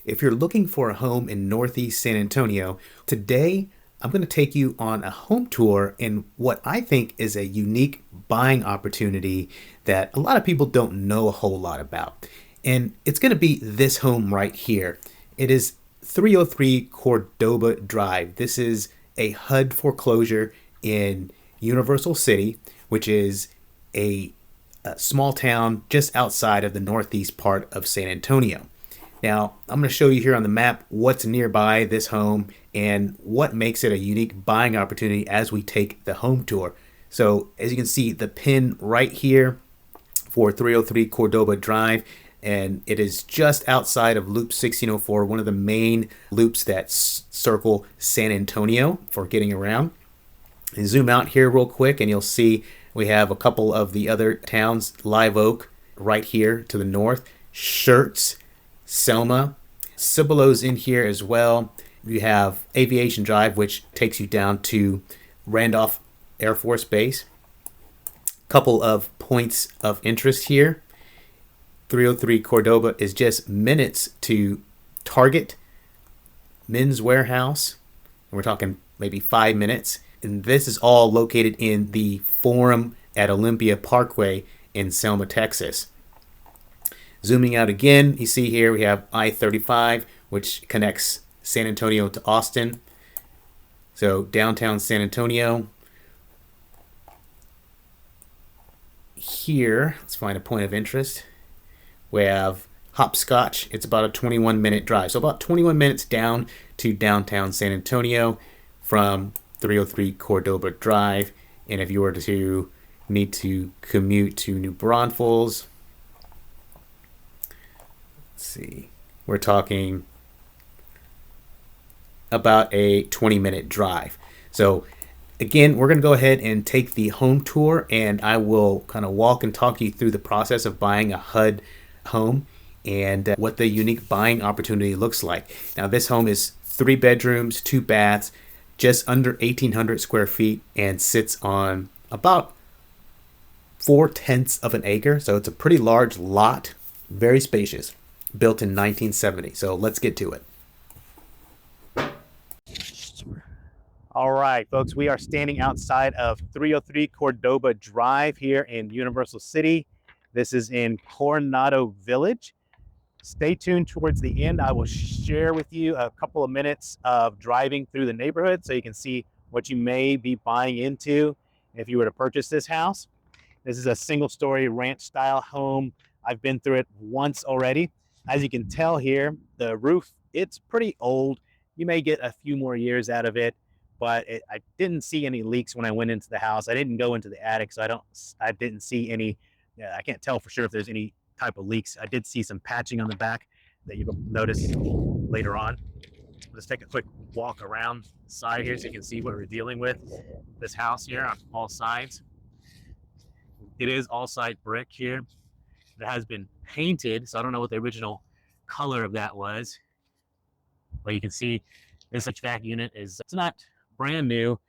If you're looking for a home in Northeast San Antonio, today I'm going to take you on a home tour in what I think is a unique buying opportunity that a lot of people don't know a whole lot about. And it's going to be this home right here. It is 303 Cordoba Drive. This is a HUD foreclosure in Universal City, which is a small town just outside of the northeast part of San Antonio. Now, I'm going to show you here on the map what's nearby this home and what makes it a unique buying opportunity as we take the home tour. So, as you can see, the pin right here for 303 Cordoba Drive, and it is just outside of Loop 1604, one of the main loops that circle San Antonio for getting around. And zoom out here real quick, and you'll see we have a couple of the other towns, Live Oak right here to the north, Schertz, Selma, Cibolo's in here as well. You have Aviation Drive, which takes you down to Randolph Air Force Base. Couple of points of interest here. 303 Cordoba is just minutes to Target, Men's Warehouse. And we're talking maybe 5 minutes. And this is all located in the Forum at Olympia Parkway in Selma, Texas. Zooming out again, you see here we have I-35, which connects San Antonio to Austin. So downtown San Antonio. Here, let's find a point of interest. We have Hopscotch. It's about a 21-minute drive. So about 21 minutes down to downtown San Antonio from 303 Cordoba Drive. And if you were to need to commute to New Braunfels, let's see, we're talking about a 20-minute drive. So again, we're going to go ahead and take the home tour, and I will kind of walk and talk you through the process of buying a HUD home and what the unique buying opportunity looks like. Now, this home is 3 bedrooms, 2 baths, just under 1,800 square feet, and sits on about 4/10 of an acre. So it's a pretty large lot, very spacious, built in 1970. So let's get to it. All right, folks, we are standing outside of 303 Cordoba Drive here in Universal City. This is in Coronado Village. Stay tuned towards the end. I will share with you a couple of minutes of driving through the neighborhood so you can see what you may be buying into if you were to purchase this house. This is a single-story ranch-style home. I've been through it once already. As you can tell here, the roof, it's pretty old. You may get a few more years out of it, but I didn't see any leaks when I went into the house. I didn't go into the attic, so I didn't see any. I can't tell for sure if there's any type of leaks. I did see some patching on the back that you'll notice later on. Let's take a quick walk around the side here so you can see what we're dealing with. This house here on all sides. It is all side brick here. It has been painted, so I don't know what the original color of that was. But you can see this HVAC unit it's not brand new,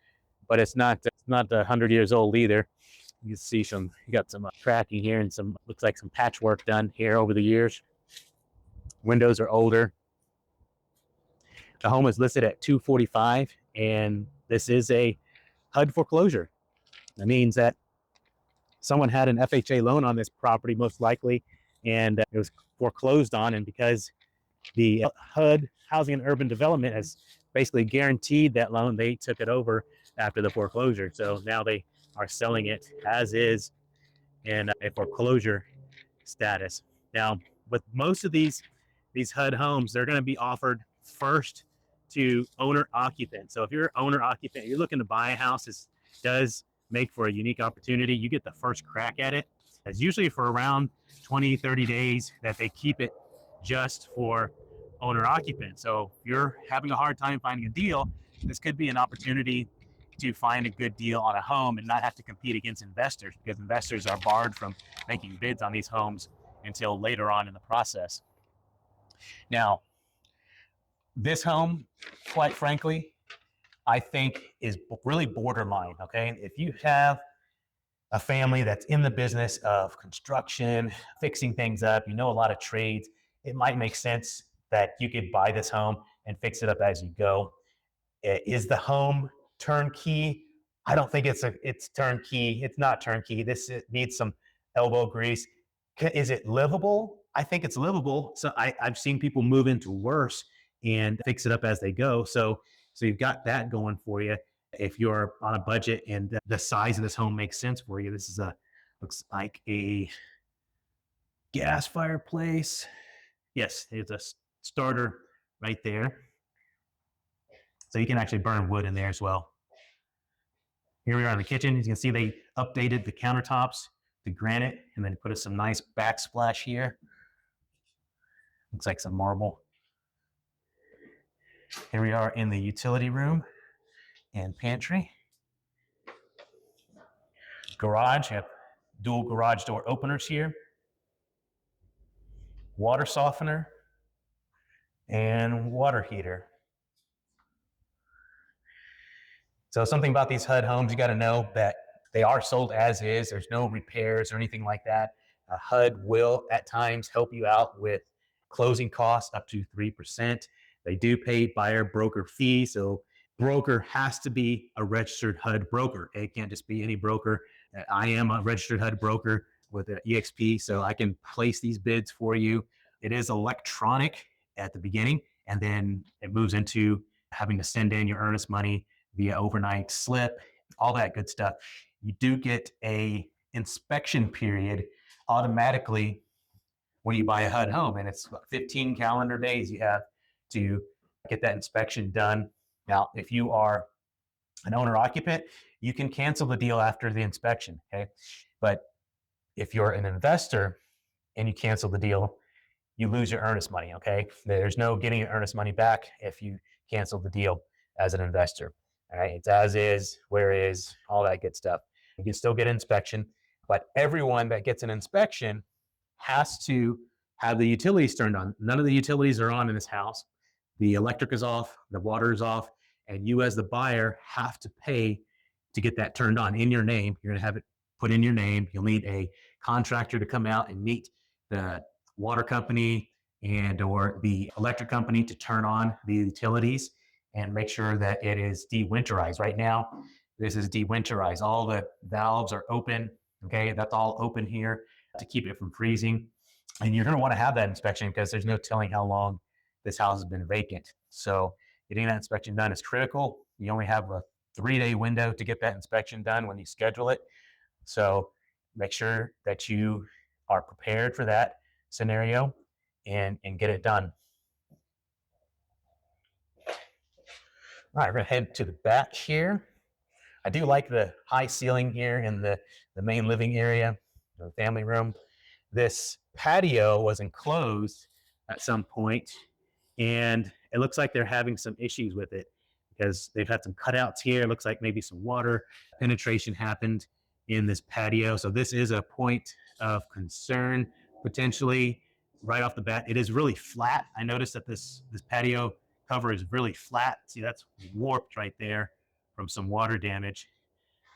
but it's not 100 years old either. You can see you got some cracking here and looks like some patchwork done here over the years. Windows are older. The home is listed at $245, and this is a HUD foreclosure. That means that someone had an FHA loan on this property, most likely, and it was foreclosed on. And because the HUD, Housing and Urban Development, has basically guaranteed that loan, they took it over after the foreclosure. So now they are selling it as is in a foreclosure status. Now, with most of these HUD homes, they're going to be offered first to owner occupant. So if you're owner occupant, you're looking to buy a house, this does make for a unique opportunity. You get the first crack at it. It's usually for around 20, 30 days that they keep it just for owner occupant. So if you're having a hard time finding a deal, this could be an opportunity to find a good deal on a home and not have to compete against investors, because investors are barred from making bids on these homes until later on in the process. Now, this home, quite frankly, I think is really borderline, okay? If you have a family that's in the business of construction, fixing things up, you know a lot of trades, it might make sense that you could buy this home and fix it up as you go. Is the home turnkey? I don't think it's turnkey. It's not turnkey. It needs some elbow grease. Is it livable? I think it's livable. So I've seen people move into worse and fix it up as they go. So you've got that going for you. If you're on a budget and the size of this home makes sense for you, this is looks like a gas fireplace. Yes, it's a starter right there. So you can actually burn wood in there as well. Here we are in the kitchen. As you can see, they updated the countertops to granite and then put us some nice backsplash here. Looks like some marble. Here we are in the utility room and pantry. Garage, have dual garage door openers here. Water softener and water heater. So something about these HUD homes, you got to know that they are sold as is. There's no repairs or anything like that. HUD will at times help you out with closing costs up to 3%. They do pay buyer broker fee. So broker has to be a registered HUD broker. It can't just be any broker. I am a registered HUD broker with an EXP, so I can place these bids for you. It is electronic at the beginning, and then it moves into having to send in your earnest money via overnight slip, all that good stuff. You do get a inspection period automatically when you buy a HUD home, and it's 15 calendar days you have to get that inspection done. Now, if you are an owner occupant, you can cancel the deal after the inspection, okay? But if you're an investor and you cancel the deal, you lose your earnest money, okay? There's no getting your earnest money back if you cancel the deal as an investor. All right, it's as is, where is, all that good stuff. You can still get an inspection, but everyone that gets an inspection has to have the utilities turned on. None of the utilities are on in this house. The electric is off, the water is off, and you as the buyer have to pay to get that turned on in your name. You're gonna have it put in your name. You'll need a contractor to come out and meet the water company and or the electric company to turn on the utilities and make sure that it is de-winterized. Right now, this is de-winterized. All the valves are open, okay? That's all open here to keep it from freezing. And you're gonna wanna have that inspection because there's no telling how long this house has been vacant. So getting that inspection done is critical. You only have a 3-day window to get that inspection done when you schedule it. So make sure that you are prepared for that scenario and get it done. All right, we're gonna head to the back here. I do like the high ceiling here in the main living area, the family room. This patio was enclosed at some point, and it looks like they're having some issues with it because they've had some cutouts here. It looks like maybe some water penetration happened in this patio. So this is a point of concern potentially right off the bat. It is really flat. I noticed that this patio cover is really flat. See, that's warped right there from some water damage.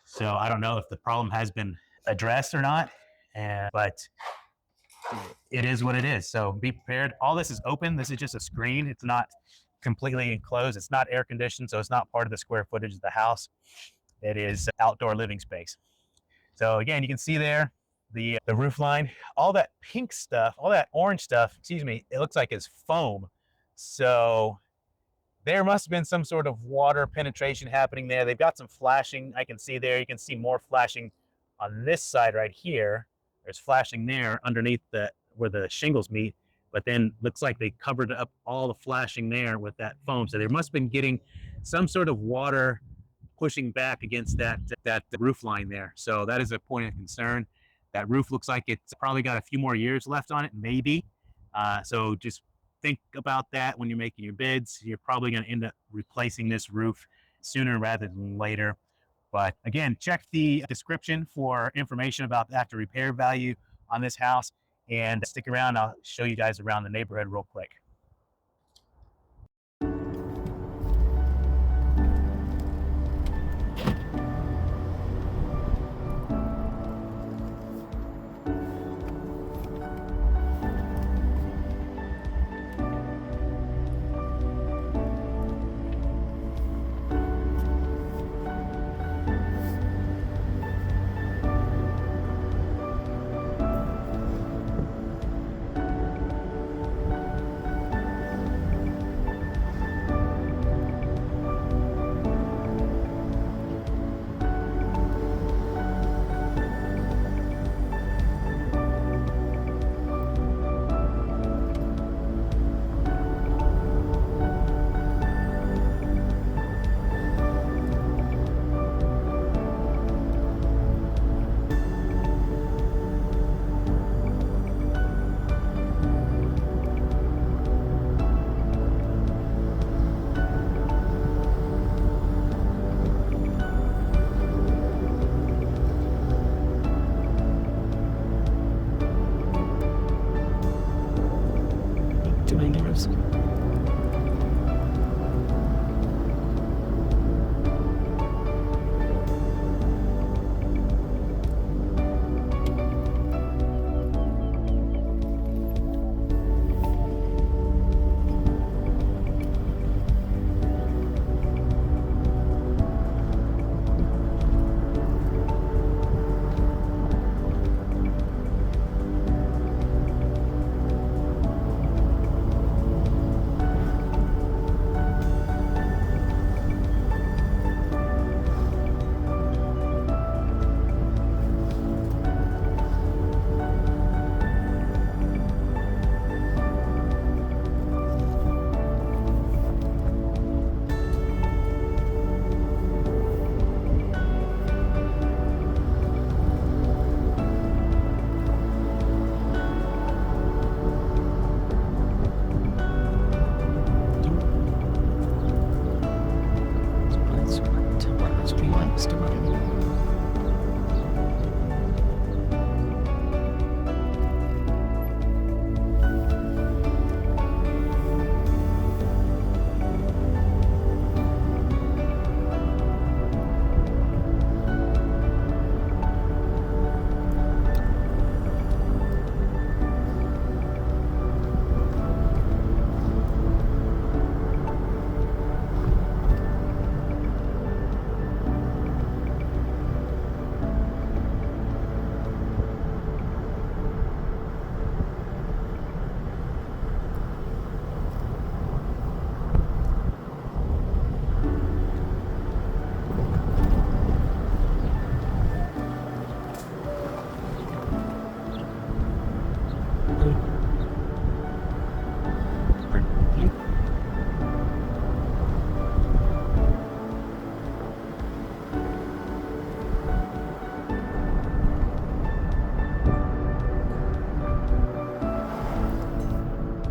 So I don't know if the problem has been addressed or not, but it is what it is. So be prepared. All this is open. This is just a screen. It's not completely enclosed. It's not air conditioned, so it's not part of the square footage of the house. It is outdoor living space. So again, you can see there the roof line, all that pink stuff, all that orange stuff, excuse me, it looks like it's foam. So there must have been some sort of water penetration happening there. They've got some flashing I can see there. You can see more flashing on this side right here. There's flashing there underneath where the shingles meet, but then looks like they covered up all the flashing there with that foam. So they must have been getting some sort of water pushing back against that roof line there. So that is a point of concern. That roof looks like it's probably got a few more years left on it, maybe. So just think about that when you're making your bids. You're probably going to end up replacing this roof sooner rather than later. But again, check the description for information about the after repair value on this house, and stick around. I'll show you guys around the neighborhood real quick.